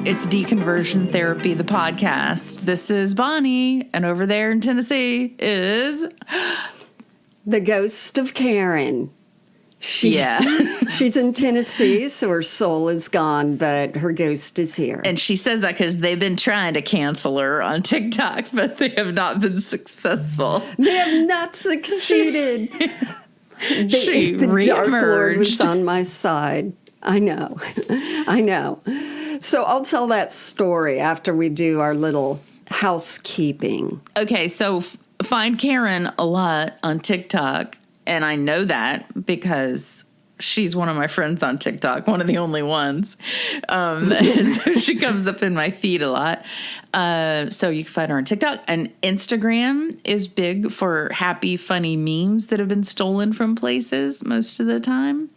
It's Deconversion Therapy, the podcast. This is Bonnie, and over there in Tennessee is... the ghost of Karen. She's in Tennessee, so her soul is gone, but her ghost is here. And she says that because they've been trying to cancel her on TikTok, but they have not been successsul. They have not succeeded. She the Dark Lord was reemerged. on my side. I know. I know. So I'll tell that story after we do our little housekeeping. Okay, so find Karen a lot on TikTok, and I know that because she's one of my friends on TikTok, one of the only ones. And so she comes up in my feed a lot. So you can find her on TikTok. And Instagram is big for happy, funny memes that have been stolen from places most of the time.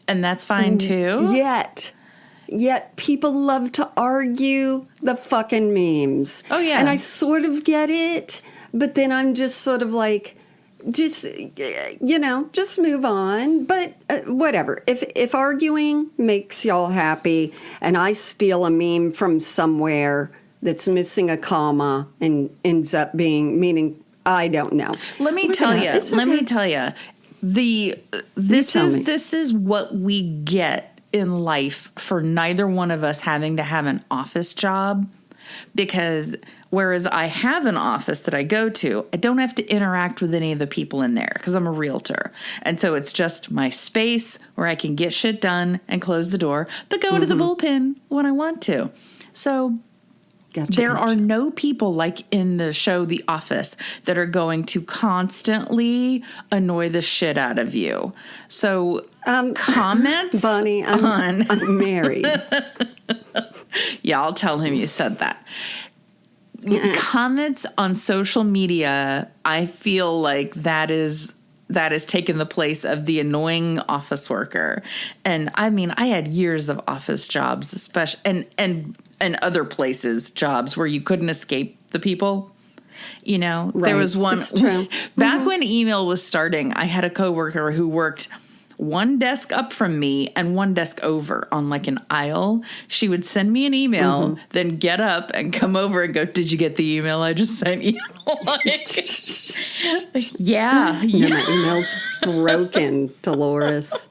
And that's fine, too. Yet people love to argue the fucking memes. Oh, yeah. And I sort of get it, but then I'm just sort of like, just move on. But whatever. If arguing makes y'all happy and I steal a meme from somewhere that's missing a comma and ends up meaning, I don't know. Let me tell you. This is what we get in life for neither one of us having to have an office job, because whereas I have an office that I go to, I don't have to interact with any of the people in there because I'm a realtor. And so it's just my space where I can get shit done and close the door, but go into the bullpen when I want to. So there are no people like in the show The Office that are going to constantly annoy the shit out of you. So comments, Bonnie, I'm married. Yeah, I'll tell him you said that. Comments on social media, I feel like that is taken the place of the annoying office worker. And I mean, I had years of office jobs, especially and other places jobs where you couldn't escape the people. You know, right. There was one It's true. back when email was starting. I had a coworker who worked one desk up from me and one desk over on like an aisle. She would send me an email, then get up and come over and go, "Did you get the email I just sent you?" Yeah. My email's broken, Dolores.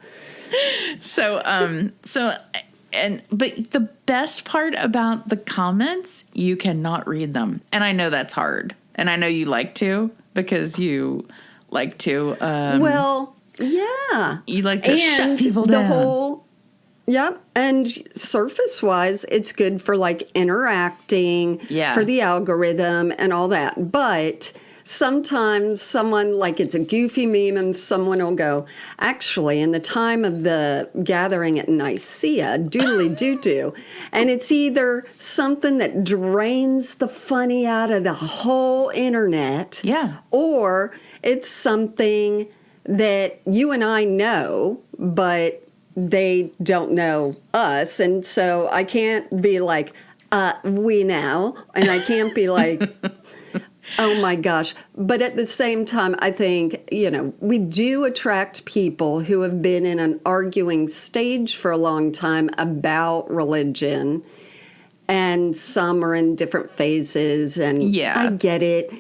But the best part about the comments, you cannot read them. And I know that's hard. And I know you like to, because you like to. Well, yeah. You like to shut people down. And surface-wise, it's good for, like, interacting, for the algorithm and all that. But sometimes someone, like, it's a goofy meme and someone will go, actually, in the time of the gathering at Nicaea, doodly-doo-doo. And it's either something that drains the funny out of the whole internet. Yeah. Or it's something that you and I know, but they don't know us. And so I can't be like, we know. And I can't be like, oh my gosh. But at the same time, I think, we do attract people who have been in an arguing stage for a long time about religion. And some are in different phases. And I get it.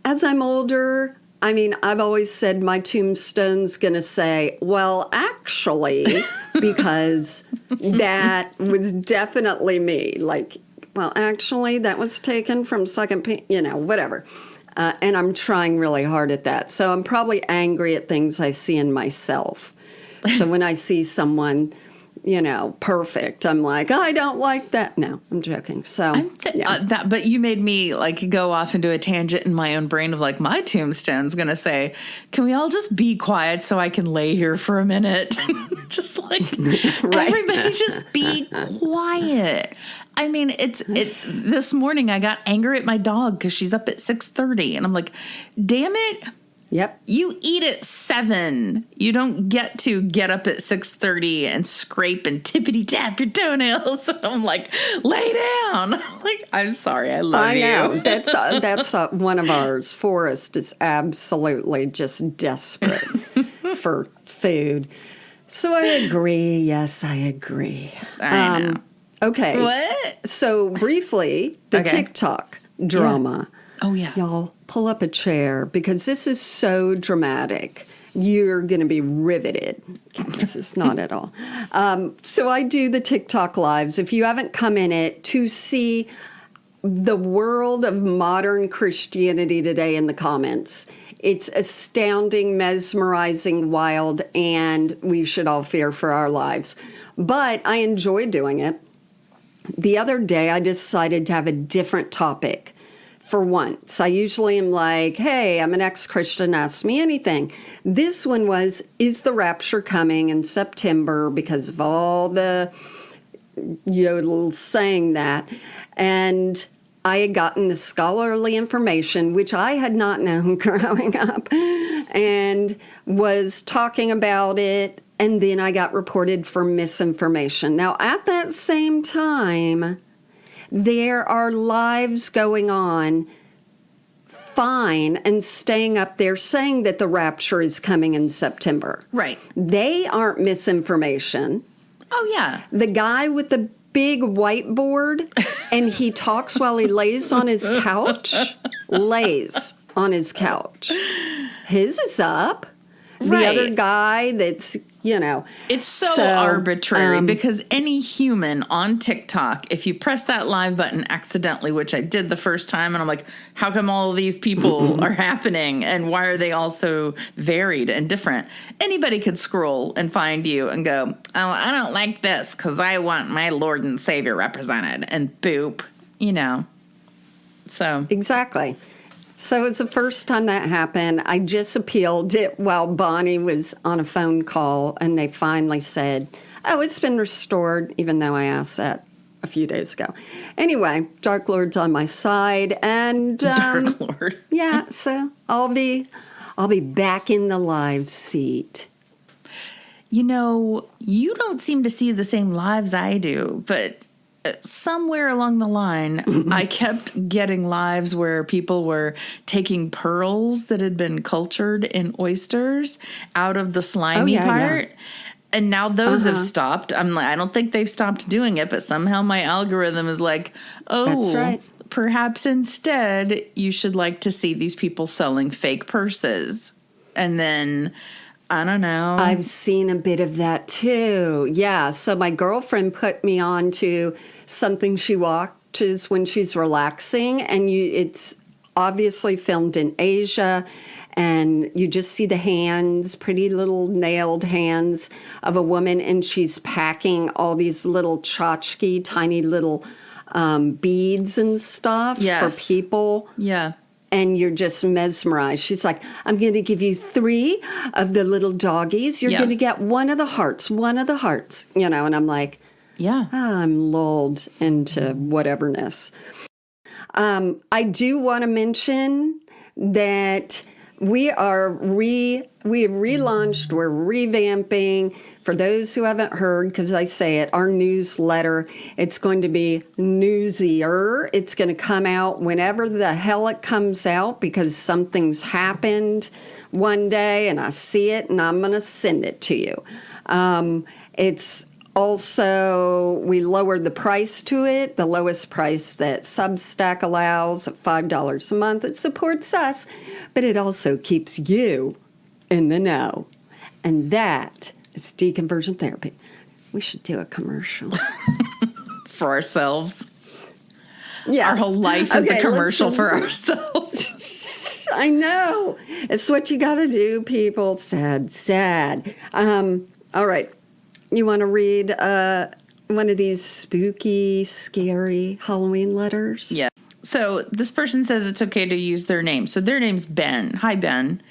As I'm older, I mean, I've always said my tombstone's going to say, well, actually, because that was definitely me. Like, well, actually, that was taken from whatever. And I'm trying really hard at that. So I'm probably angry at things I see in myself. So when I see someone, perfect, I'm like, I don't like that. No, I'm joking. So, but you made me like go off into a tangent in my own brain of like, my tombstone's going to say, can we all just be quiet so I can lay here for a minute? Just like, everybody just be quiet. I mean, this morning I got angry at my dog because she's up at 6:30 and I'm like, damn it. Yep. You eat at 7. You don't get to get up at 6:30 and scrape and tippity tap your toenails. I'm like, lay down. Like, I'm sorry. I love you. I know. That's one of ours. Forrest is absolutely just desperate for food. So I agree. Yes, I agree. I know. Okay. What? So briefly, the TikTok drama. Yeah. Oh, yeah. Y'all, pull up a chair because this is so dramatic. You're going to be riveted. This is not at all. So I do the TikTok lives. If you haven't come in it to see the world of modern Christianity today in the comments, it's astounding, mesmerizing, wild, and we should all fear for our lives. But I enjoy doing it. The other day, I decided to have a different topic for once. I usually am like, hey, I'm an ex-Christian, ask me anything. This one was, is the rapture coming in September, because of all the yodels saying that. And I had gotten the scholarly information, which I had not known growing up, and was talking about it. And then I got reported for misinformation. Now, at that same time, there are lives going on fine and staying up there saying that the rapture is coming in September. Right. They aren't misinformation. Oh, yeah. The guy with the big whiteboard and he talks while he lays on his couch. His is up. Right. The other guy that's, It's so arbitrary because any human on TikTok, if you press that live button accidentally, which I did the first time, and I'm like, how come all of these people are happening and why are they all so varied and different? Anybody could scroll and find you and go, oh, I don't like this because I want my Lord and Savior represented, and boop, So. Exactly. So it's the first time that happened. I just appealed it while Bonnie was on a phone call, and they finally said, oh, it's been restored, even though I asked that a few days ago. Anyway, Dark Lord's on my side, and Dark Lord. Yeah, so I'll be back in the live seat. You don't seem to see the same lives I do, but somewhere along the line, I kept getting lives where people were taking pearls that had been cultured in oysters out of the slimy part. Yeah. And now those have stopped. I'm like, I don't think they've stopped doing it, but somehow my algorithm is like, oh, that's right. Perhaps instead you should like to see these people selling fake purses. And then I don't know. I've seen a bit of that too. Yeah. So my girlfriend put me on to something she watches when she's relaxing, and it's obviously filmed in Asia, and you just see the hands, pretty little nailed hands of a woman, and she's packing all these little tchotchke, tiny little beads and stuff for people. Yeah. And you're just mesmerized. She's like, I'm going to give you 3 of the little doggies. You're going to get one of the hearts. And I'm like, yeah, I'm lulled into whateverness. I do want to mention that we have relaunched, we're revamping. For those who haven't heard, because I say it, our newsletter, it's going to be newsier. It's going to come out whenever the hell it comes out, because something's happened one day and I see it and I'm going to send it to you. It's also, we lowered the price to it, the lowest price that Substack allows at $5 a month. It supports us, but it also keeps you in the know. And that is Deconversion Therapy. We should do a commercial. For ourselves. Yes. Our whole life is a commercial for ourselves. I know. It's what you got to do, people. Sad. All right. You want to read one of these spooky, scary Halloween letters? Yeah. So this person says it's okay to use their name. So their name's Ben. Hi, Ben.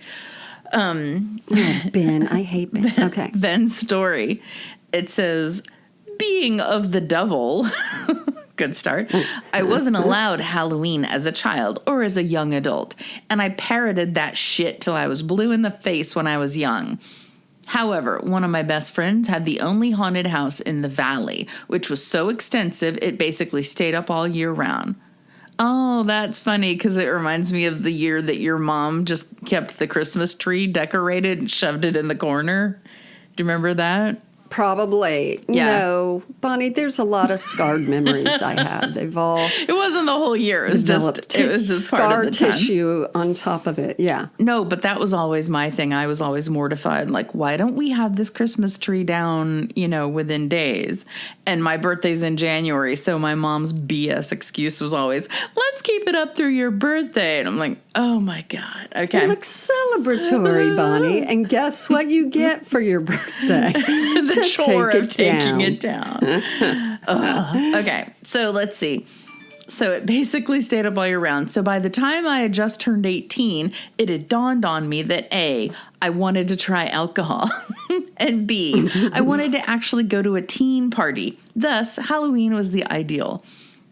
Ben. I hate Ben. Okay. Ben's story. It says, being of the devil. Good start. I wasn't allowed Halloween as a child or as a young adult, and I parroted that shit till I was blue in the face when I was young. However, one of my best friends had the only haunted house in the valley, which was so extensive it basically stayed up all year round. Oh, that's funny, because it reminds me of the year that your mom just kept the Christmas tree decorated and shoved it in the corner. Do you remember that? Probably. Yeah. No, Bonnie, there's a lot of scarred memories I have. They've all It wasn't the whole year. It was just scar part of the time. tissue on top of it. Yeah. No, but that was always my thing. I was always mortified. Like, why don't we have this Christmas tree down, within days? And my birthday's in January, so my mom's BS excuse was always, let's keep it up through your birthday. And I'm like, oh my God. Okay. You look celebratory, Bonnie. And guess what you get for your birthday? The chore of taking it down. Okay, so let's see. So it basically stayed up all year round. So by the time I had just turned 18, it had dawned on me that A, I wanted to try alcohol, and B, I wanted to actually go to a teen party. Thus, Halloween was the ideal.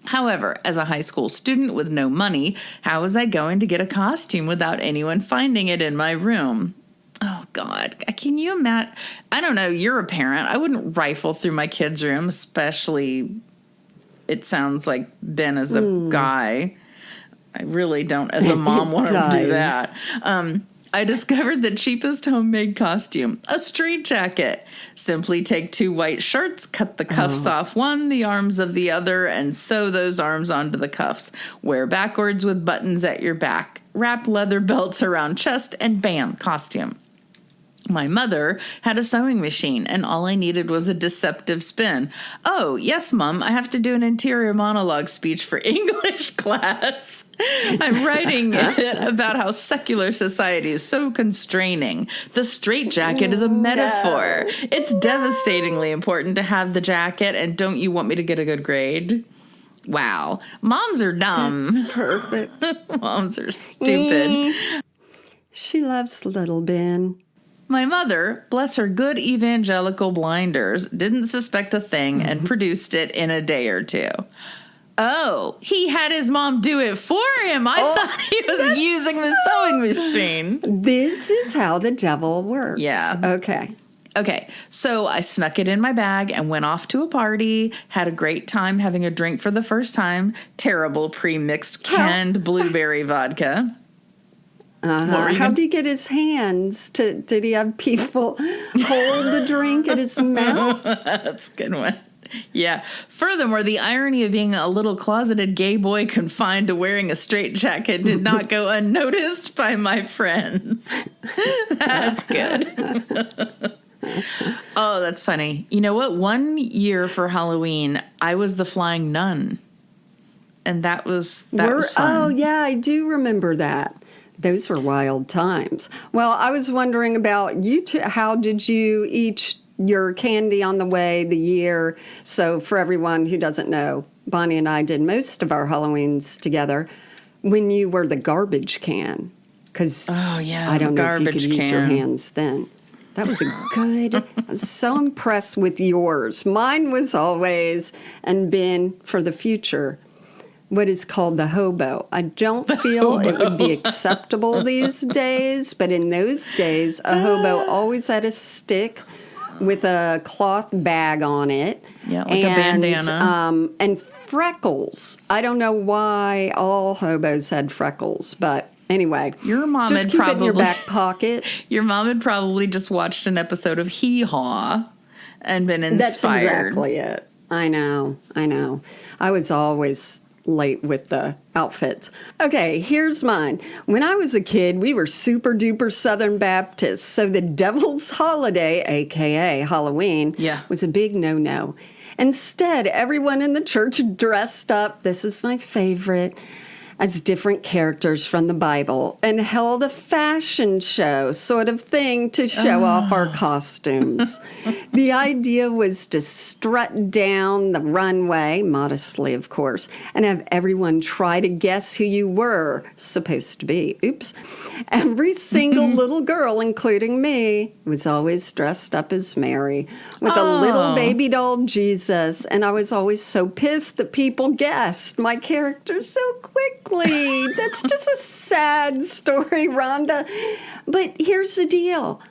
However, as a high school student with no money, how was I going to get a costume without anyone finding it in my room? Oh, God. Can you imagine? I don't know. You're a parent. I wouldn't rifle through my kid's room, especially, it sounds like Ben as a guy. I really don't, as a mom, want to do that. I discovered the cheapest homemade costume, a street jacket. Simply take 2 white shirts, cut the cuffs off one, the arms of the other, and sew those arms onto the cuffs. Wear backwards with buttons at your back. Wrap leather belts around chest, and bam, costume. My mother had a sewing machine, and all I needed was a deceptive spin. Oh, yes, Mom, I have to do an interior monologue speech for English class. I'm writing it about how secular society is so constraining. The straitjacket is a metaphor. It's devastatingly important to have the jacket, and don't you want me to get a good grade? Wow. Moms are dumb. That's perfect. Moms are stupid. She loves little Ben. My mother, bless her good evangelical blinders, didn't suspect a thing and produced it in a day or two. Oh, he had his mom do it for him. I thought he was using the sewing machine. This is how the devil works. Yeah. Okay, so I snuck it in my bag and went off to a party, had a great time having a drink for the first time, terrible pre-mixed canned blueberry vodka. How did he get his hands? Did he have people hold the drink at his mouth? That's a good one. Yeah. Furthermore, the irony of being a little closeted gay boy confined to wearing a straitjacket did not go unnoticed by my friends. That's good. Oh, that's funny. You know what? One year for Halloween, I was the flying nun. And that was fun. Oh, yeah, I do remember that. Those were wild times. Well, I was wondering about you two. How did you eat your candy on the way, the year? So for everyone who doesn't know, Bonnie and I did most of our Halloweens together when you were the garbage can. Because I don't know if you could use your hands then. That was a good, I was so impressed with yours. Mine was always, and Ben for the future, what is called the hobo. I don't feel it would be acceptable these days, but in those days, a hobo always had a stick with a cloth bag on it. Yeah, like a bandana. And freckles. I don't know why all hobos had freckles, but anyway. Your mom just had keep probably, it in your back pocket. Your mom had probably just watched an episode of Hee Haw and been inspired. That's exactly it. I know. I was always late with the outfits. Okay, here's mine. When I was a kid, we were super duper Southern Baptists, so the devil's holiday, aka Halloween, was a big no-no. Instead, everyone in the church dressed up, this is my favorite, as different characters from the Bible and held a fashion show sort of thing to show off our costumes. The idea was to strut down the runway, modestly of course, and have everyone try to guess who you were supposed to be. Oops. Every single little girl, including me, was always dressed up as Mary with a little baby doll Jesus, and I was always so pissed that people guessed my character so quickly. That's just a sad story, Rhonda. But here's the deal.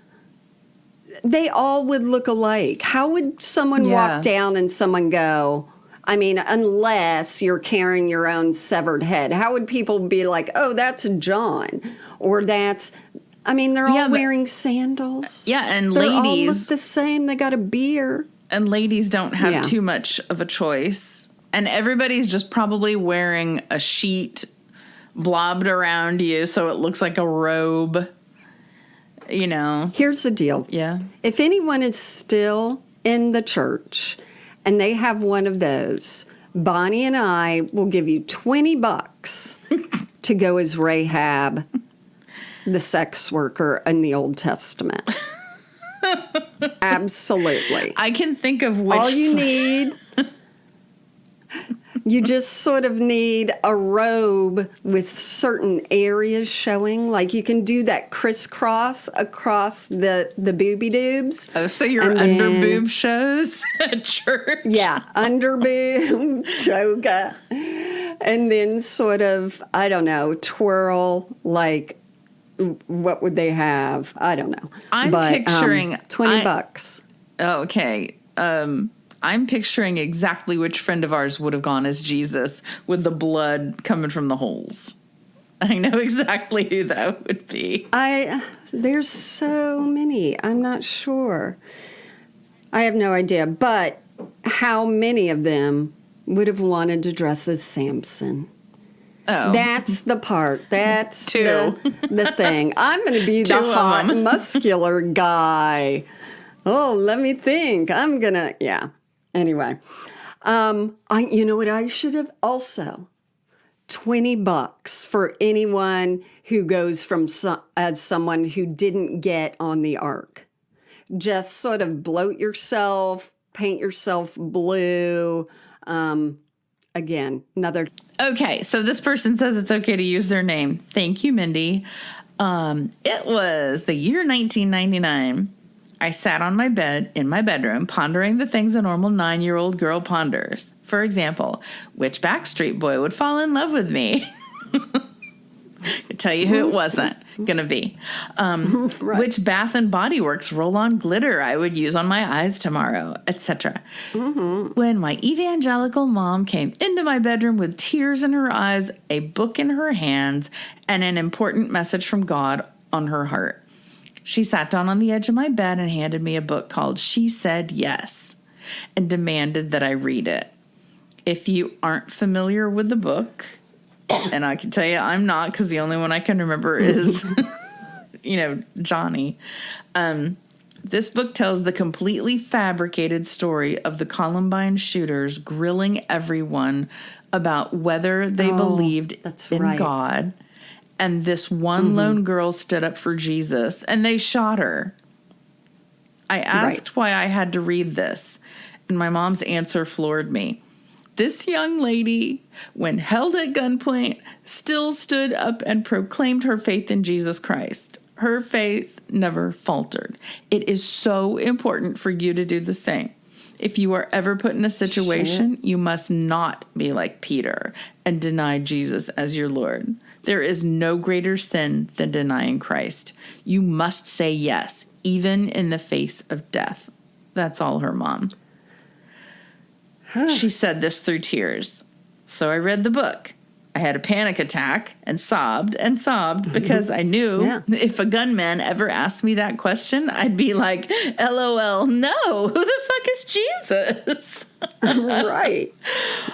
They all would look alike. How would someone walk down and someone go, I mean, unless you're carrying your own severed head, how would people be like, oh, that's John, or that's I mean, they're all wearing sandals. Yeah, and they all ladies look the same. They got a beer. And ladies don't have too much of a choice. And everybody's just probably wearing a sheet blobbed around you so it looks like a robe. You know. Here's the deal. Yeah. If anyone is still in the church and they have one of those, Bonnie and I will give you $20 to go as Rahab, the sex worker in the Old Testament. Absolutely. I can think of which. All you need, you just sort of need a robe with certain areas showing. Like you can do that crisscross across the booby doobs. Oh, so your under boob shows at church? Yeah, under boob, toga. And then sort of, I don't know, twirl like. What would they have? I don't know. I'm picturing $20. Okay. I'm picturing exactly which friend of ours would have gone as Jesus with the blood coming from the holes. I know exactly who that would be. There's so many. I'm not sure. I have no idea. But how many of them would have wanted to dress as Samson? Oh. That's the part. That's the thing. I'm going to be the hot, muscular guy. Oh, let me think. I'm going to, yeah. Anyway, you know what I should have also? $20 for anyone who goes from as someone who didn't get on the ark. Just sort of bloat yourself, paint yourself blue. Again, another. Okay, so this person says it's okay to use their name. Thank you, Mindy. It was the year 1999. I sat on my bed in my bedroom pondering the things a normal 9-year-old girl ponders. For example, which Backstreet Boy would fall in love with me? I tell you who it wasn't gonna be. Right. Which Bath and Body Works roll-on glitter I would use on my eyes tomorrow, etc. Mm-hmm. When my evangelical mom came into my bedroom with tears in her eyes, a book in her hands, and an important message from God on her heart. She sat down on the edge of my bed and handed me a book called She Said Yes and demanded that I read it. If you aren't familiar with the book, and I can tell you I'm not, because the only one I can remember is, Johnny. This book tells the completely fabricated story of the Columbine shooters grilling everyone about whether they believed in God. And this one lone girl stood up for Jesus, and they shot her. I asked why I had to read this, and my mom's answer floored me. This young lady, when held at gunpoint, still stood up and proclaimed her faith in Jesus Christ. Her faith never faltered. It is so important for you to do the same. If you are ever put in a situation, you must not be like Peter and deny Jesus as your Lord. There is no greater sin than denying Christ. You must say yes, even in the face of death. That's all her mom. She said this through tears. So I read the book. I had a panic attack and sobbed because I knew if a gunman ever asked me that question, I'd be like, LOL, no, who the fuck is Jesus? Right.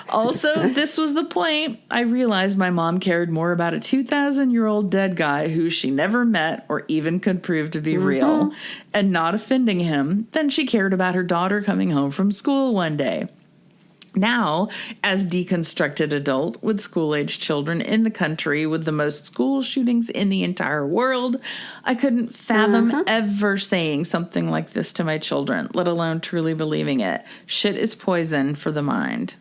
Also, this was the point. I realized my mom cared more about a 2,000-year-old dead guy who she never met or even could prove to be real and not offending him than she cared about her daughter coming home from school one day. Now, as deconstructed adult with school-age children in the country with the most school shootings in the entire world, I couldn't fathom ever saying something like this to my children, let alone truly believing it. Shit is poison for the mind.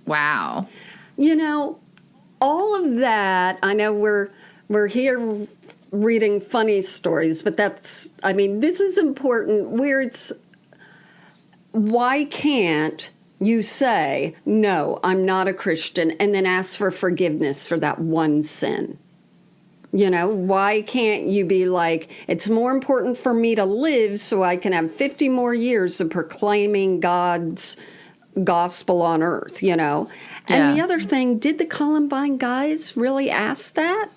Wow. All of that, I know we're here reading funny stories, but this is important where it's, why can't you say, no, I'm not a Christian, and then ask for forgiveness for that one sin? Why can't you be like, it's more important for me to live so I can have 50 more years of proclaiming God's gospel on earth, And the other thing, did the Columbine guys really ask that?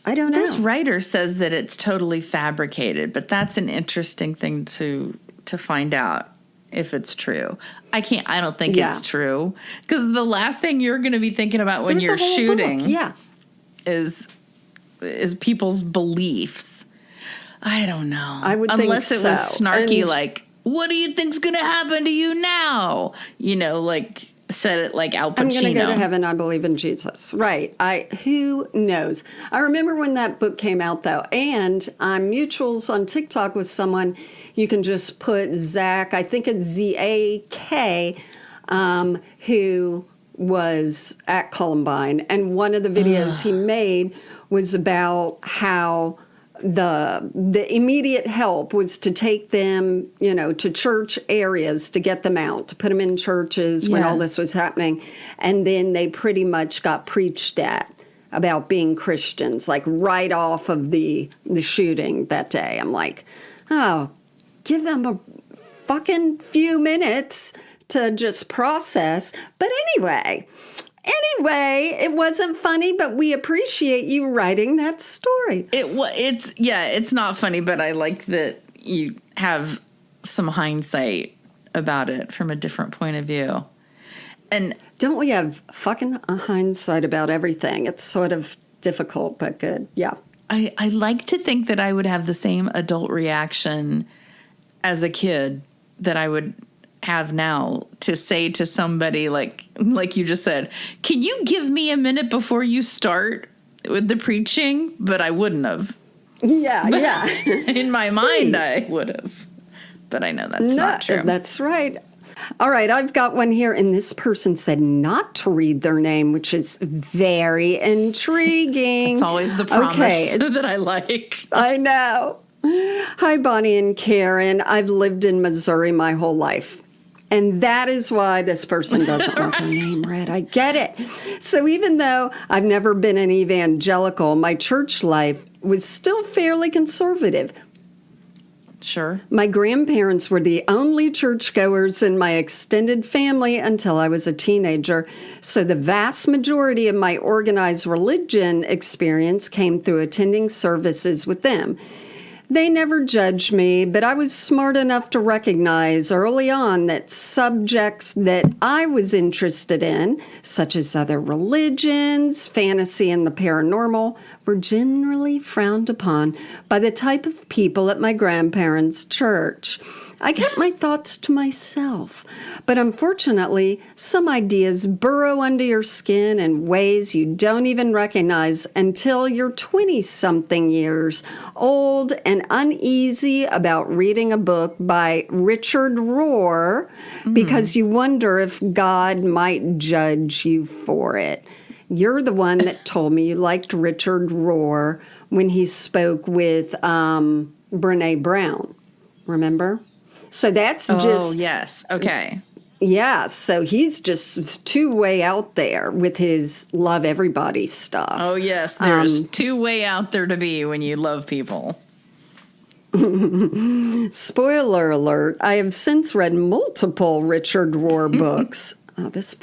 I don't know. This writer says that it's totally fabricated, but that's an interesting thing to find out if it's true. I don't think it's true, because the last thing you're going to be thinking about when you're shooting is people's beliefs. I don't know. I would unless think it was so. snarky, And like, what do you think's going to happen to you now? You know, like, said it like Al Pacino. I'm going to go to heaven. I believe in Jesus. Right. Who knows? I remember when that book came out, though, and I'm mutuals on TikTok with someone. You can just put Zach, I think it's Z-A-K, who was at Columbine. And one of the videos he made was about how the immediate help was to take them, to church areas to get them out, to put them in churches when all this was happening. And then they pretty much got preached at about being Christians, like right off of the shooting that day. I'm like, oh, give them a fucking few minutes to just process. But anyway, it wasn't funny, but we appreciate you writing that story. It's not funny, but I like that you have some hindsight about it from a different point of view. And don't we have fucking a hindsight about everything? It's sort of difficult, but good. Yeah. I like to think that I would have the same adult reaction as a kid that I would have now, to say to somebody like you just said, can you give me a minute before you start with the preaching? But I wouldn't have. Yeah. In my mind, I would have. But I know that's not true. That's right. All right, I've got one here, and this person said not to read their name, which is very intriguing. It's always the promise that I like. I know. Hi, Bonnie and Karen. I've lived in Missouri my whole life. And that is why this person doesn't want their name read. I get it. So even though I've never been an evangelical, my church life was still fairly conservative. Sure. My grandparents were the only churchgoers in my extended family until I was a teenager. So the vast majority of my organized religion experience came through attending services with them. They never judged me, but I was smart enough to recognize early on that subjects that I was interested in, such as other religions, fantasy, and the paranormal, were generally frowned upon by the type of people at my grandparents' church. I kept my thoughts to myself, but unfortunately, some ideas burrow under your skin in ways you don't even recognize until you're 20-something years old and uneasy about reading a book by Richard Rohr because you wonder if God might judge you for it. You're the one that told me you liked Richard Rohr when he spoke with Brene Brown. Remember? So that's just... Oh, yes. Okay. Yeah, so he's just too way out there with his love everybody stuff. Oh, yes. There's too way out there to be when you love people. Spoiler alert, I have since read multiple Richard Rohr books. Oh, this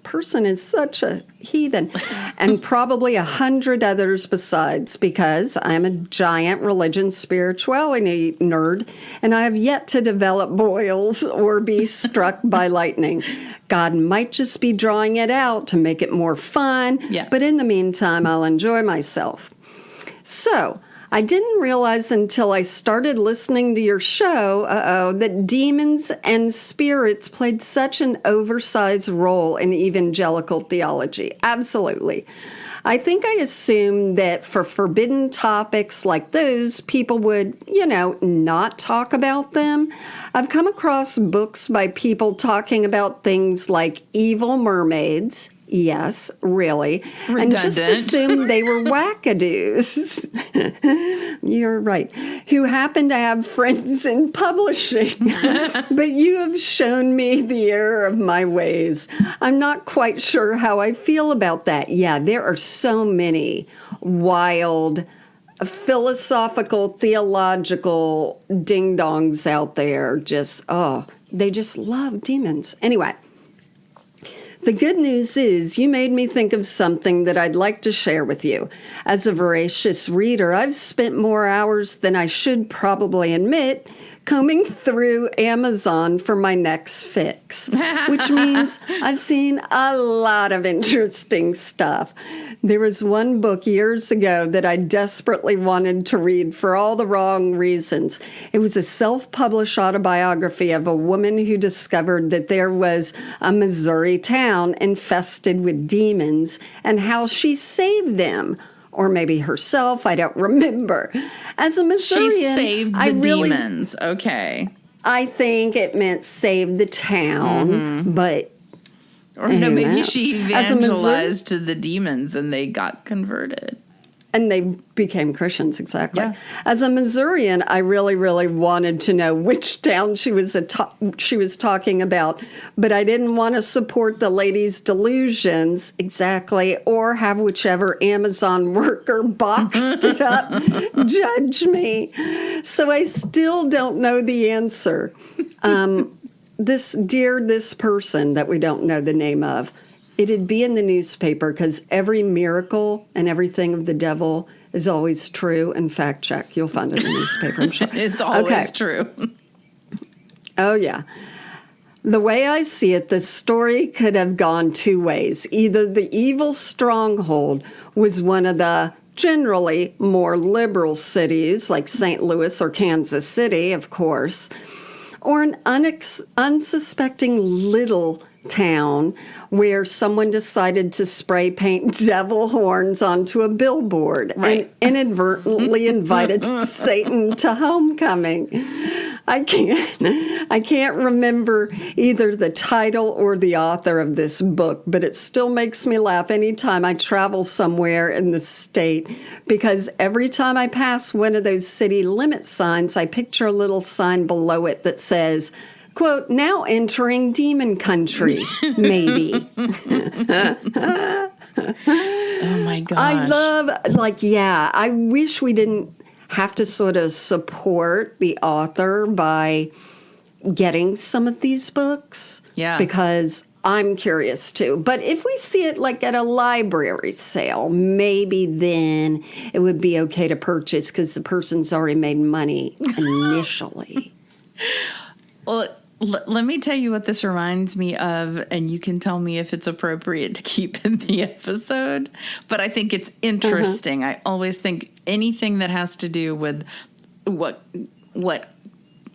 person is such a heathen. And probably 100 others besides, because I'm a giant religion spirituality nerd, and I have yet to develop boils or be struck by lightning. God might just be drawing it out to make it more fun, but in the meantime, I'll enjoy myself. So, I didn't realize until I started listening to your show, that demons and spirits played such an oversized role in evangelical theology. Absolutely. I think I assumed that for forbidden topics like those, people would, not talk about them. I've come across books by people talking about things like evil mermaids. Yes, really. Redundant. And just assume they were wackadoos. You're right. Who happen to have friends in publishing. But you have shown me the error of my ways. I'm not quite sure how I feel about that. Yeah, there are so many wild, philosophical, theological ding-dongs out there. They just love demons. Anyway. The good news is you made me think of something that I'd like to share with you. As a voracious reader, I've spent more hours than I should probably admit combing through Amazon for my next fix, which means I've seen a lot of interesting stuff. There was one book years ago that I desperately wanted to read for all the wrong reasons. It was a self-published autobiography of a woman who discovered that there was a Missouri town infested with demons and how she saved them. Or maybe herself, I don't remember. As a Missourian, she saved the demons. Okay. I think it meant save the town, but or no, maybe she evangelized to the demons and they got converted. And they became Christians, exactly. Yeah. As a Missourian, I really, really wanted to know which town she was talking about, but I didn't want to support the lady's delusions exactly, or have whichever Amazon worker boxed it up judge me. So I still don't know the answer. This person that we don't know the name of, it'd be in the newspaper because every miracle and everything of the devil is always true. And fact check, you'll find it in the newspaper, I'm sure. It's always true. Oh, yeah. The way I see it, the story could have gone two ways. Either the evil stronghold was one of the generally more liberal cities like St. Louis or Kansas City, of course, or an unsuspecting little town where someone decided to spray paint devil horns onto a billboard and inadvertently invited Satan to homecoming. I can't remember either the title or the author of this book, but it still makes me laugh anytime I travel somewhere in the state, because every time I pass one of those city limit signs, I picture a little sign below it that says, quote, now entering demon country, maybe. Oh my gosh. I love, I wish we didn't have to sort of support the author by getting some of these books. Yeah. Because I'm curious too. But if we see it like at a library sale, maybe then it would be okay to purchase because the person's already made money initially. Well, let me tell you what this reminds me of, and you can tell me if it's appropriate to keep in the episode. But I think it's interesting. I always think anything that has to do with what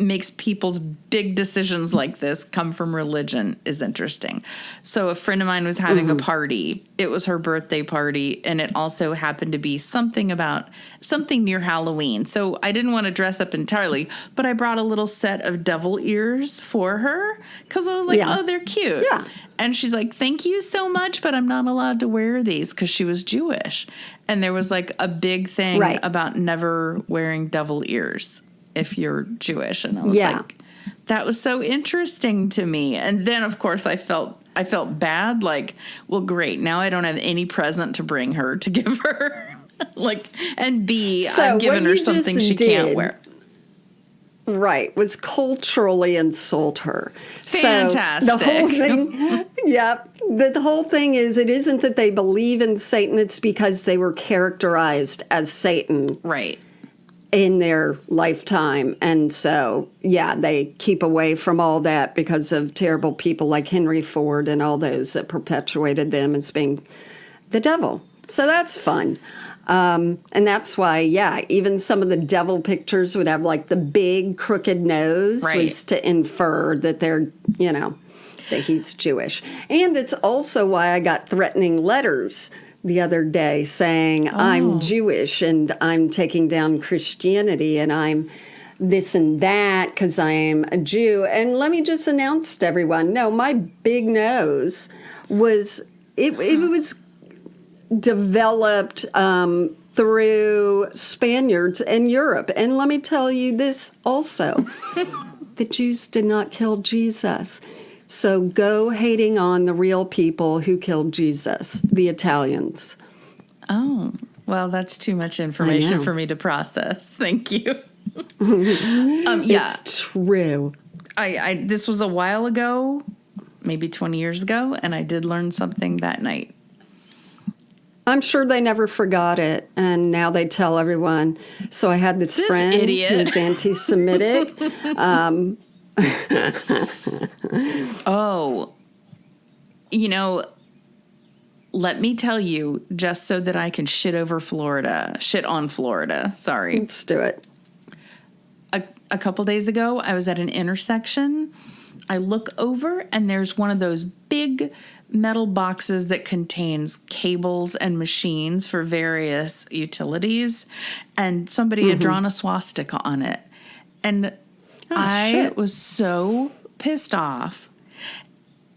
makes people's big decisions like this come from religion is interesting. So a friend of mine was having a party. It was her birthday party, and it also happened to be something near Halloween. So I didn't want to dress up entirely, but I brought a little set of devil ears for her because I was like, oh, they're cute. Yeah. And she's like, thank you so much, but I'm not allowed to wear these because she was Jewish. And there was like a big thing about never wearing devil ears if you're Jewish. And I was like, that was so interesting to me. And then, of course, I felt bad. Like, well, great. Now I don't have any present to bring her to give her. And B, I've given her something she can't wear. Right, was culturally insult her. Fantastic. So the whole thing, the whole thing is, it isn't that they believe in Satan, it's because they were characterized as Satan. Right. In their lifetime. And so, they keep away from all that because of terrible people like Henry Ford and all those that perpetuated them as being the devil. So that's fun. And that's why, even some of the devil pictures would have like the big crooked nose was to infer that they're, that he's Jewish. And it's also why I got threatening letters the other day saying I'm Jewish and I'm taking down Christianity and I'm this and that because I am a Jew. And let me just announce to everyone, no, my big nose was, it was developed through Spaniards in Europe. And let me tell you this also, the Jews did not kill Jesus. So go hating on the real people who killed Jesus, the Italians. Oh, well, that's too much information for me to process. Thank you. It's true. This was a while ago, maybe 20 years ago, and I did learn something that night. I'm sure they never forgot it, and now they tell everyone. So I had this friend idiot. who's anti-Semitic. Oh, let me tell you, just so that I can shit on Florida. Sorry. Let's do it. A couple days ago, I was at an intersection. I look over, and there's one of those big metal boxes that contains cables and machines for various utilities, and somebody had drawn a swastika on it. And I was so pissed off.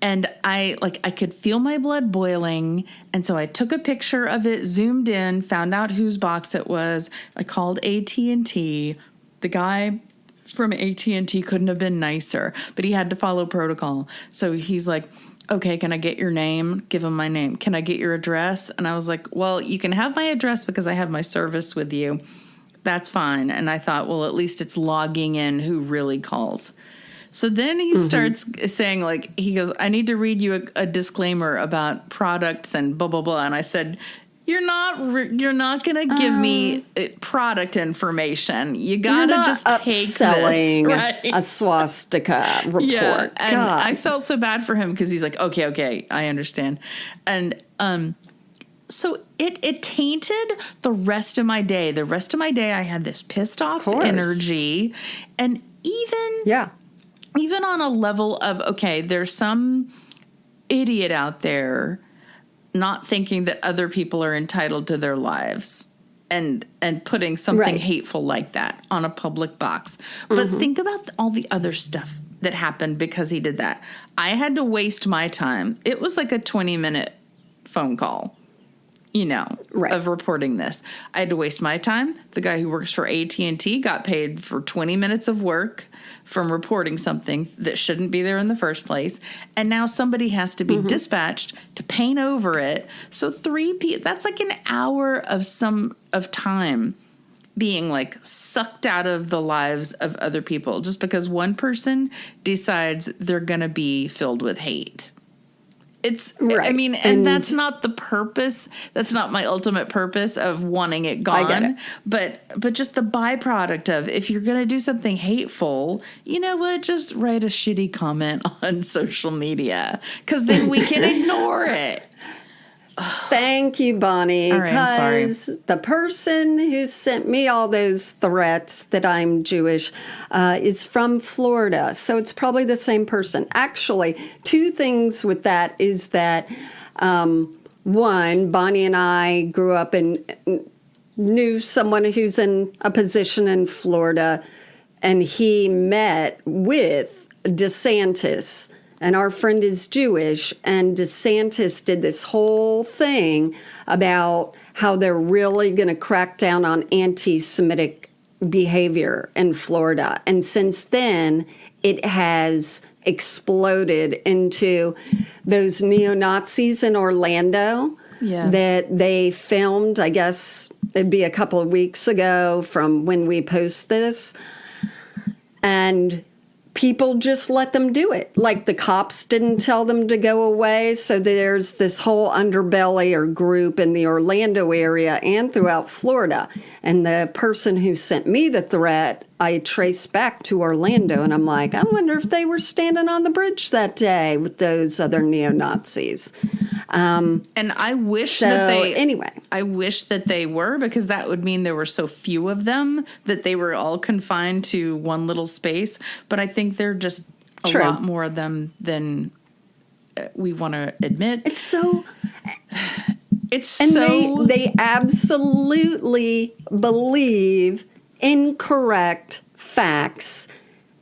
And I could feel my blood boiling. And so I took a picture of it, zoomed in, found out whose box it was. I called AT&T. The guy from AT&T couldn't have been nicer, but he had to follow protocol. So he's like, okay, can I get your name? Give him my name. Can I get your address? And I was like, well, you can have my address because I have my service with you. That's fine. And I thought, well, at least it's logging in who really calls. So then he starts saying, he goes, I need to read you a disclaimer about products and blah, blah, blah. And I said, you're not going to give me product information. You got to just take this, right? A swastika report. Yeah, and God. I felt so bad for him because he's like, okay, I understand. And so it tainted the rest of my day. The rest of my day, I had this pissed off energy. And even on a level of, okay, there's some idiot out there not thinking that other people are entitled to their lives and putting something hateful like that on a public box. But think about all the other stuff that happened because he did that. I had to waste my time. It was like a 20-minute phone call, of reporting this. I had to waste my time. The guy who works for AT&T got paid for 20 minutes of work from reporting something that shouldn't be there in the first place. And now somebody has to be dispatched to paint over it. So that's like an hour of time being sucked out of the lives of other people just because one person decides they're going to be filled with hate. It's, and that's not the purpose. That's not my ultimate purpose of wanting it gone. I get it. But just the byproduct of, if you're going to do something hateful, you know what? Just write a shitty comment on social media because then we can ignore it. Thank you, Bonnie. All right, I'm sorry. Because the person who sent me all those threats that I'm Jewish is from Florida. So it's probably the same person. Actually, two things with that is that, one, Bonnie and I grew up and knew someone who's in a position in Florida, and he met with DeSantis. And our friend is Jewish, and DeSantis did this whole thing about how they're really going to crack down on anti-Semitic behavior in Florida. And since then, it has exploded into those neo-Nazis in Orlando that they filmed, I guess it'd be a couple of weeks ago from when we post this. And people just let them do it. Like the cops didn't tell them to go away. So there's this whole underbelly or group in the Orlando area and throughout Florida. And the person who sent me the threat, I traced back to Orlando. And I'm like, I wonder if they were standing on the bridge that day with those other neo-Nazis. And I wish I wish that they were, because that would mean there were so few of them that they were all confined to one little space. But I think they're just a lot more of them than we want to admit. They absolutely believe incorrect facts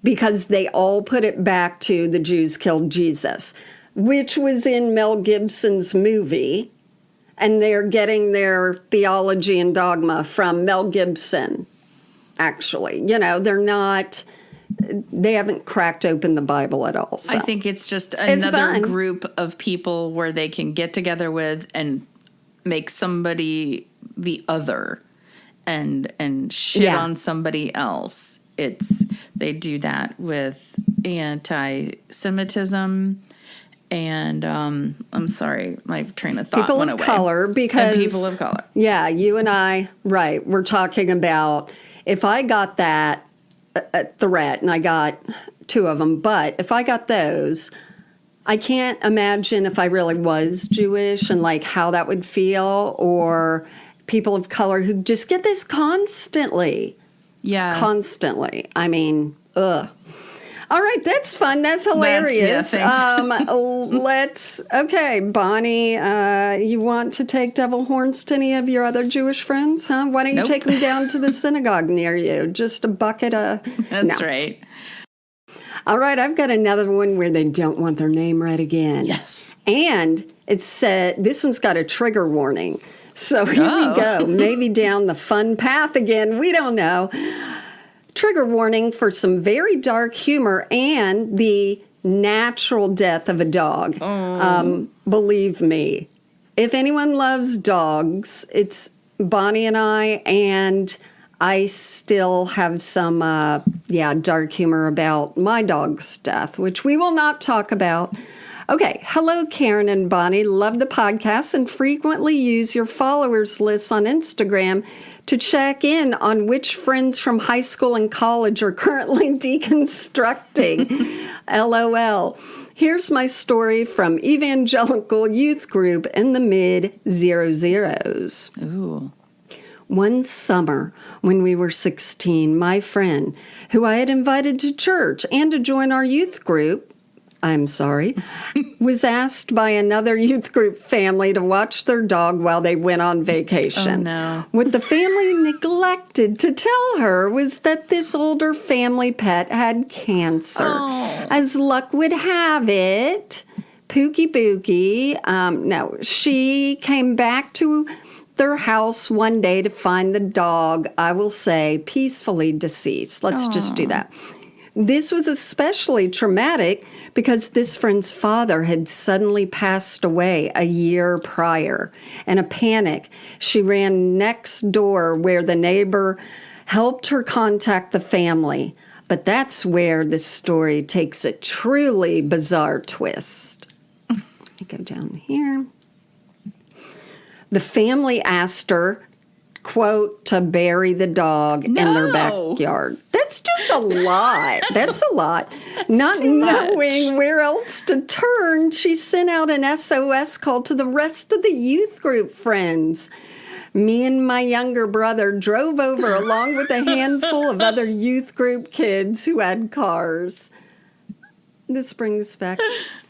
because they all put it back to the Jews killed Jesus, which was in Mel Gibson's movie, and they're getting their theology and dogma from Mel Gibson, actually. They haven't cracked open the Bible at all. So. I think it's just another group of people where they can get together with and make somebody the other and shit on somebody else. They do that with anti-Semitism And I'm sorry, my train of thought People went of away. color, because... And people of color. Yeah, you and I, right, we're talking about if I got that threat, and I got 2 of them, but if I got those, I can't imagine if I really was Jewish and like how that would feel, or people of color who just get this constantly. Yeah. Constantly. I mean, ugh. All right, that's fun. That's hilarious. Okay, Bonnie, you want to take devil horns to any of your other Jewish friends, huh? Why don't you take them down to the synagogue near you? Just a bucket of... That's right. All right, I've got another one where they don't want their name read again. Yes. And it said, this one's got a trigger warning. So here we go. Maybe down the fun path again. We don't know. Trigger warning for some very dark humor and the natural death of a dog. Believe me, if anyone loves dogs, it's Bonnie and I still have some, dark humor about my dog's death, which we will not talk about. Okay, hello, Karen and Bonnie. Love the podcast and frequently use your followers lists on Instagram to check in on which friends from high school and college are currently deconstructing. LOL. Here's my story from evangelical youth group in the mid-00s. Ooh. One summer, when we were 16, my friend, who I had invited to church and to join our youth group, was asked by another youth group family to watch their dog while they went on vacation. Oh, no. What the family neglected to tell her was that this older family pet had cancer. Oh. As luck would have it, Pookie Bookie, she came back to their house one day to find the dog, I will say, peacefully deceased. Let's just do that. This was especially traumatic because this friend's father had suddenly passed away a year prior. In a panic, she ran next door where the neighbor helped her contact the family. But that's where this story takes a truly bizarre twist. Let me go down here. The family asked her, quote, to bury the dog in their backyard. That's just a lot. That's a lot. Not knowing where else to turn, she sent out an SOS call to the rest of the youth group friends. Me and my younger brother drove over along with a handful of other youth group kids who had cars. This brings back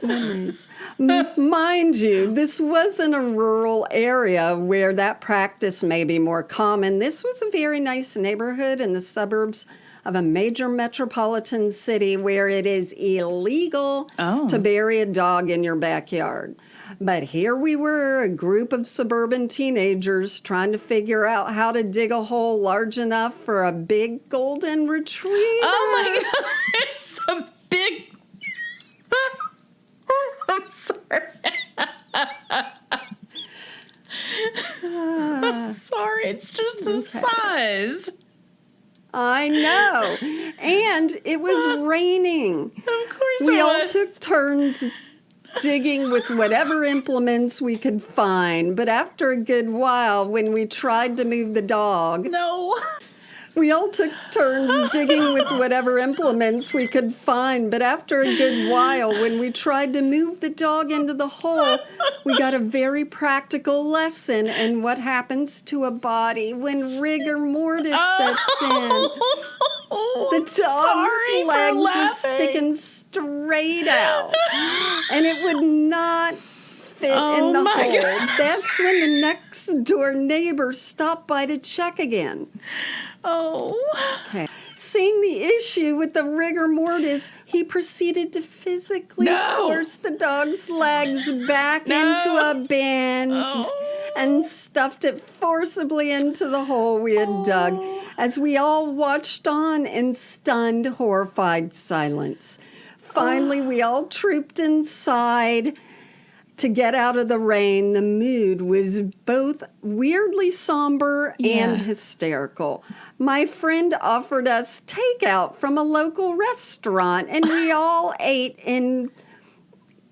memories. Mind you, this wasn't a rural area where that practice may be more common. This was a very nice neighborhood in the suburbs of a major metropolitan city where it is illegal to bury a dog in your backyard. But here we were, a group of suburban teenagers trying to figure out how to dig a hole large enough for a big golden retriever. Oh my God, it's a big... I'm sorry. I'm sorry. It's just the size. I know. And it was raining. Of course we it all was. took turns digging with whatever implements we could find. But after a good while, when we tried to move the dog... No. We all took turns digging with whatever implements we could find, but after a good while, when we tried to move the dog into the hole, we got a very practical lesson in what happens to a body when rigor mortis sets in. The dog's legs are sticking straight out, and it would not fit in the hole. Gosh. That's when the next door neighbor stopped by to check again. Oh. Okay. Seeing the issue with the rigor mortis, he proceeded to physically force the dog's legs back into a bend and stuffed it forcibly into the hole we had dug as we all watched on in stunned, horrified silence. Finally, we all trooped inside to get out of the rain. The mood was both weirdly somber and hysterical. My friend offered us takeout from a local restaurant, and we all ate in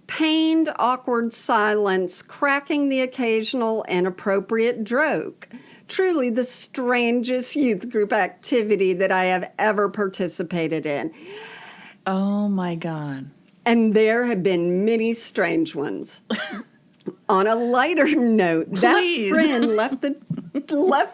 pained, awkward silence, cracking the occasional inappropriate joke. Truly the strangest youth group activity that I have ever participated in. Oh my God. And there have been many strange ones. On a lighter note, Please. that friend left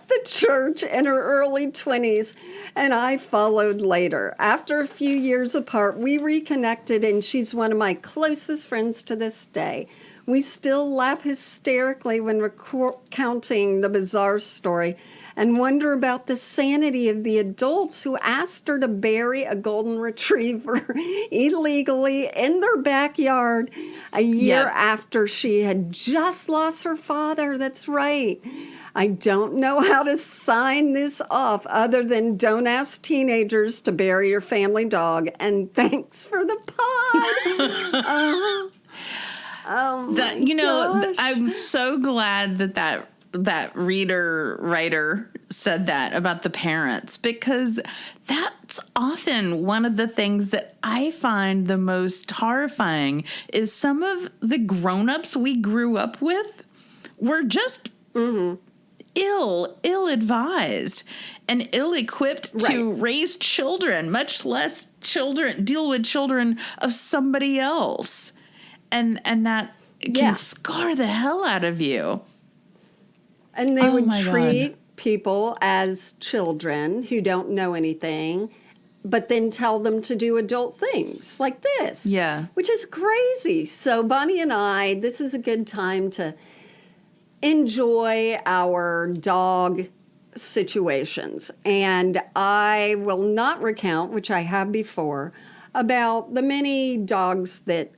the church in her early 20s, and I followed later. After a few years apart, we reconnected, and she's one of my closest friends to this day. We still laugh hysterically when recounting the bizarre story and wonder about the sanity of the adults who asked her to bury a golden retriever illegally in their backyard a year after she had just lost her father. That's right. I don't know how to sign this off other than don't ask teenagers to bury your family dog, and thanks for the pod. I'm so glad that writer said that about the parents, because that's often one of the things that I find the most horrifying is some of the grown-ups we grew up with were just ill-advised and ill-equipped to raise children, much less deal with children of somebody else. And that can scar the hell out of you. And they would treat people as children who don't know anything, but then tell them to do adult things like this. Yeah. Which is crazy. So Bonnie and I, this is a good time to enjoy our dog situations. And I will not recount, which I have before, about the many dogs that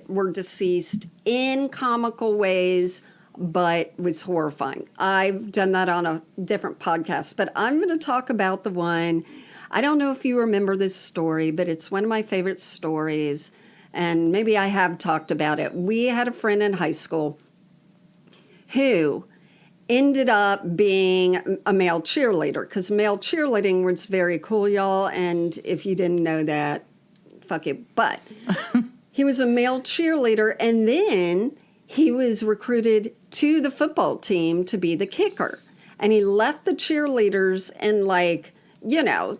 were deceased in comical ways, but was horrifying. I've done that on a different podcast, but I'm going to talk about the one. I don't know if you remember this story, but it's one of my favorite stories, and maybe I have talked about it. We had a friend in high school who ended up being a male cheerleader, because male cheerleading was very cool, y'all, and if you didn't know that, fuck you. But he was a male cheerleader, and then he was recruited to the football team to be the kicker. And he left the cheerleaders and,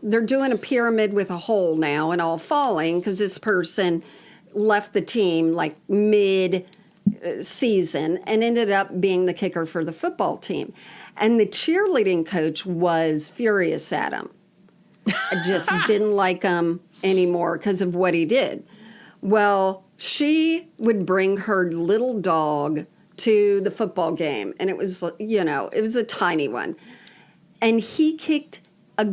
they're doing a pyramid with a hole now and all falling because this person left the team mid-season and ended up being the kicker for the football team. And the cheerleading coach was furious at him. I just didn't like him anymore because of what he did. Well, she would bring her little dog to the football game, and it was, it was a tiny one. And he kicked a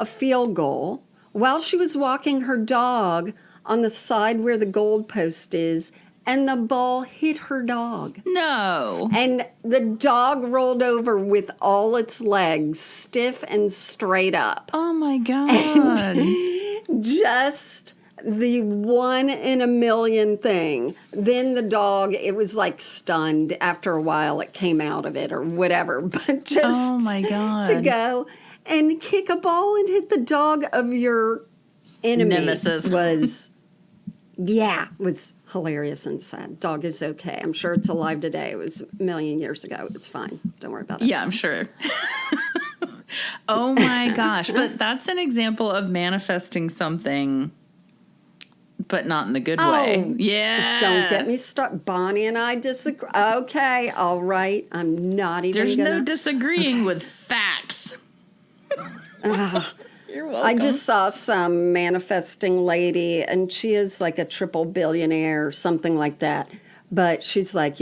field goal, while she was walking her dog on the side where the goal post is, and the ball hit her dog. No. And the dog rolled over with all its legs stiff and straight up. Oh, my God. And just the one in a million thing. Then the dog, it was like stunned. After a while, it came out of it or whatever. But just oh my God. To go and kick a ball and hit the dog of your enemy nemesis was hilarious and sad. Dog is okay. I'm sure it's alive today. It was a million years ago. It's fine. Don't worry about it. Yeah, I'm sure. Oh my gosh. But that's an example of manifesting something, but not in the good way. Yeah. Don't get me started. Bonnie and I disagree. Okay. All right. I'm not even There's no disagreeing with facts. You're welcome. I just saw some manifesting lady, and she is like a triple billionaire, something like that. But she's like,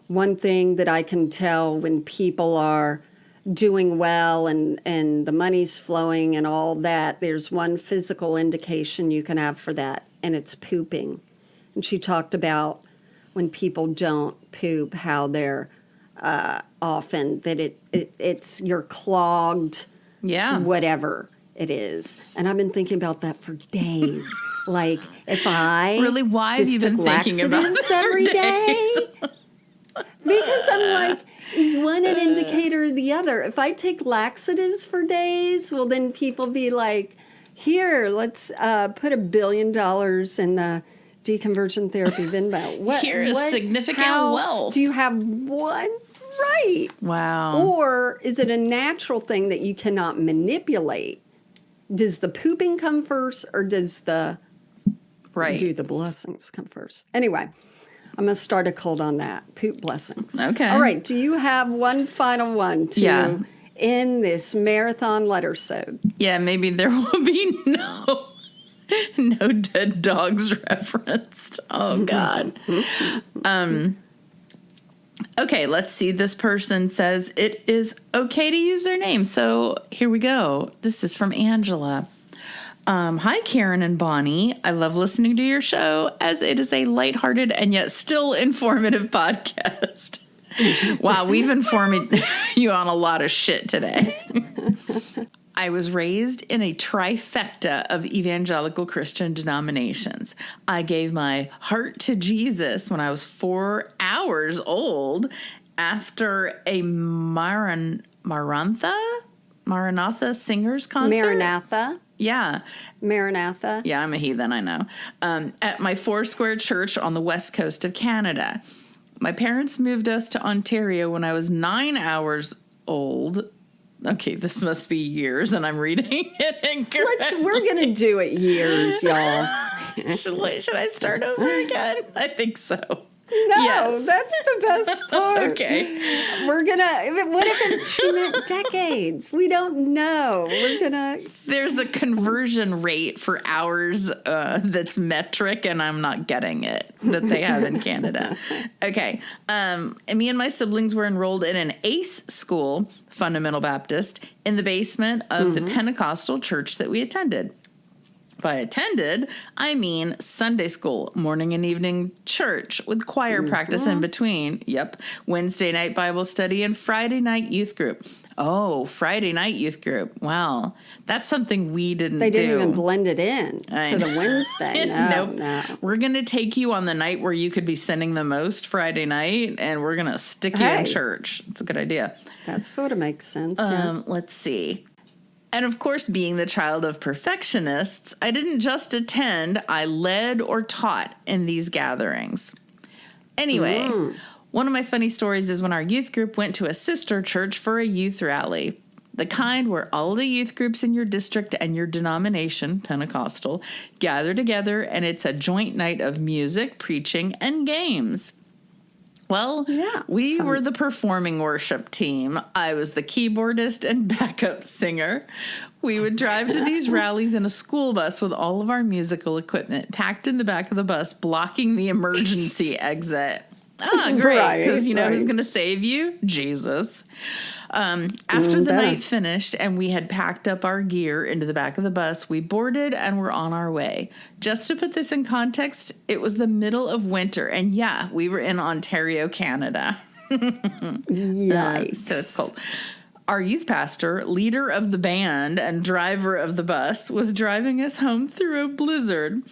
one thing that I can tell when people are doing well and the money's flowing and all that, there's one physical indication you can have for that, and it's pooping. And she talked about when people don't poop, how they're often that it's you're clogged, whatever it is. And I've been thinking about that for days. Like, if I really, why have you been thinking about this every day? Because I'm like, is one an indicator or the other? If I take laxatives for days, well, then people be like, here, let's put $1 billion in the Deconversion Therapy Venmo. Here is significant wealth. Do you have one? Right. Wow. Or is it a natural thing that you cannot manipulate? Does the pooping come first, or does do the blessings come first? Anyway, I'm going to start a cult on that. Poop blessings. Okay. All right. Do you have one final one to end this marathon Lettersode? Yeah, maybe there will be no dead dogs referenced. Oh, God. Okay, let's see. This person says it is okay to use their name. So here we go. This is from Angela. Hi, Karen and Bonnie. I love listening to your show as it is a lighthearted and yet still informative podcast. Wow, we've informed you on a lot of shit today. I was raised in a trifecta of evangelical Christian denominations. I gave my heart to Jesus when I was 4 hours old after a Maranatha singers concert. Maranatha. Yeah. Maranatha. Yeah, I'm a heathen, I know. At my Foursquare church on the west coast of Canada. My parents moved us to Ontario when I was 9 hours old. Okay, this must be years, and I'm reading it incorrectly. We're going to do it years, y'all. Should I start over again? I think so. No, yes. That's the best part. Okay. We're going to, what if she meant decades? We don't know. We're going to. There's a conversion rate for hours that's metric, and I'm not getting it, that they have in Canada. Okay. Me and my siblings were enrolled in an ACE school, Fundamental Baptist, in the basement of the Pentecostal church that we attended. By attended, I mean Sunday school, morning and evening church with choir practice in between. Yep. Wednesday night Bible study and Friday night youth group. Oh, Friday night youth group. Wow. That's something we didn't do. They didn't even blend it in to the Wednesday. No, nope. No. We're going to take you on the night where you could be sinning the most, Friday night, and we're going to stick you in church. It's a good idea. That sort of makes sense. Yeah. Let's see. And of course, being the child of perfectionists, I didn't just attend, I led or taught in these gatherings. Anyway, one of my funny stories is when our youth group went to a sister church for a youth rally. The kind where all the youth groups in your district and your denomination, Pentecostal, gather together and it's a joint night of music, preaching, and games. Well, we were the performing worship team. I was the keyboardist and backup singer. We would drive to these rallies in a school bus with all of our musical equipment packed in the back of the bus, blocking the emergency exit. Ah, great, because you know who's going to save you? Jesus. After the night finished and we had packed up our gear into the back of the bus, we boarded and were on our way. Just to put this in context, it was the middle of winter, and we were in Ontario, Canada. Yikes. So it's cold. Our youth pastor, leader of the band and driver of the bus, was driving us home through a blizzard.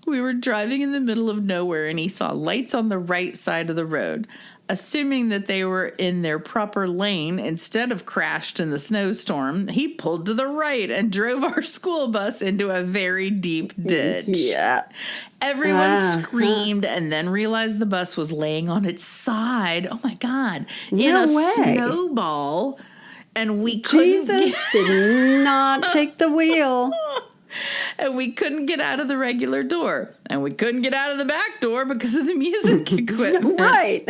We were driving in the middle of nowhere, and he saw lights on the right side of the road. Assuming that they were in their proper lane instead of crashed in the snowstorm, he pulled to the right and drove our school bus into a very deep ditch. Yeah. Everyone screamed and then realized the bus was laying on its side. Oh, my God. In a snowball. And we couldn't did not take the wheel. And we couldn't get out of the regular door. And we couldn't get out of the back door because of the music equipment. Right.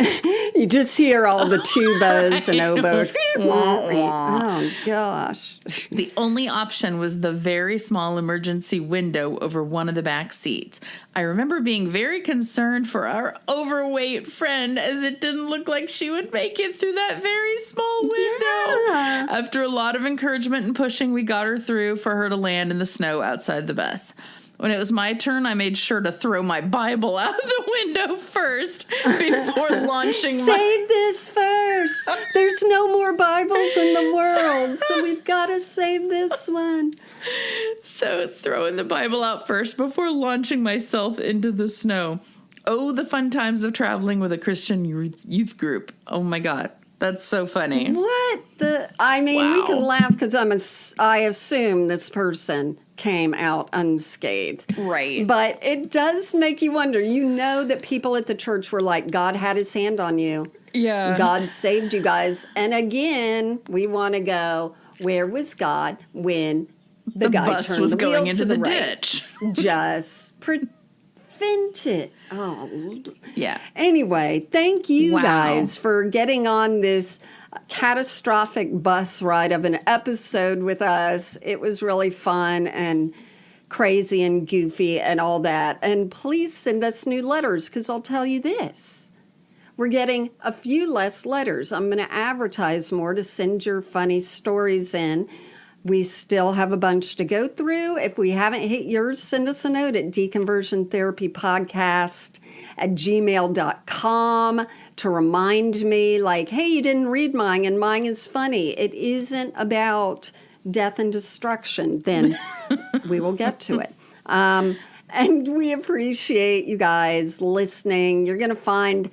You just hear all the tubas and oboes. Oh, gosh. The only option was the very small emergency window over one of the back seats. I remember being very concerned for our overweight friend as it didn't look like she would make it through that very small window. Yeah. After a lot of encouragement and pushing, we got her through for her to land in the snow outside the bus. When it was my turn, I made sure to throw my Bible out the window first before launching Save this first. There's no more Bibles in the world, so we've got to save this one. So throwing the Bible out first before launching myself into the snow. Oh, the fun times of traveling with a Christian youth group. Oh, my God. That's so funny. What the? I mean, we can laugh because I assume this person came out unscathed. Right. But it does make you wonder. You know that people at the church were like, God had his hand on you. Yeah. God saved you guys. And again, we want to go, where was God when the guy bus turned was the wheel going into to the the right? ditch? Just prevent it. Oh, yeah. Anyway, thank you guys for getting on this catastrophic bus ride of an episode with us. It was really fun and crazy and goofy and all that. And please send us new letters, because I'll tell you this. We're getting a few less letters. I'm going to advertise more to send your funny stories in. We still have a bunch to go through. If we haven't hit yours, send us a note at deconversiontherapypodcast@gmail.com to remind me, like, hey, you didn't read mine and mine is funny. It isn't about death and destruction. Then we will get to it. And we appreciate you guys listening. You're going to find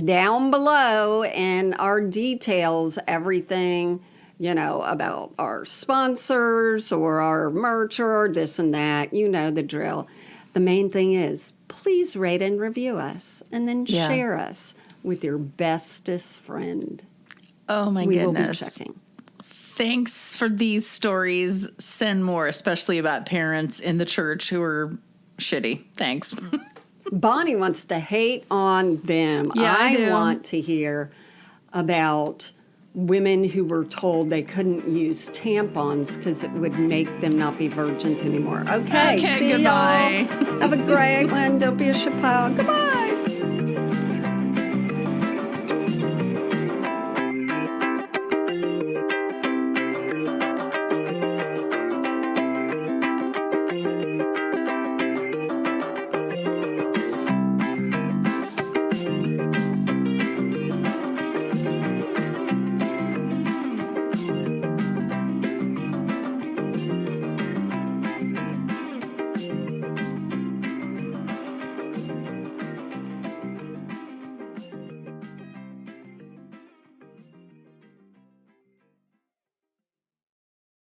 down below in our details everything, about our sponsors or our merch or this and that. You know the drill. The main thing is, please rate and review us and then share us with your bestest friend. Oh, my goodness. goodness. We will be checking. Thanks for these stories. Send more, especially about parents in the church who are shitty. Thanks. Bonnie wants to hate on them. Yeah, I want to hear about women who were told they couldn't use tampons because it would make them not be virgins anymore. Okay, see goodbye. y'all. Have a great one. Don't be a chappelle. Goodbye.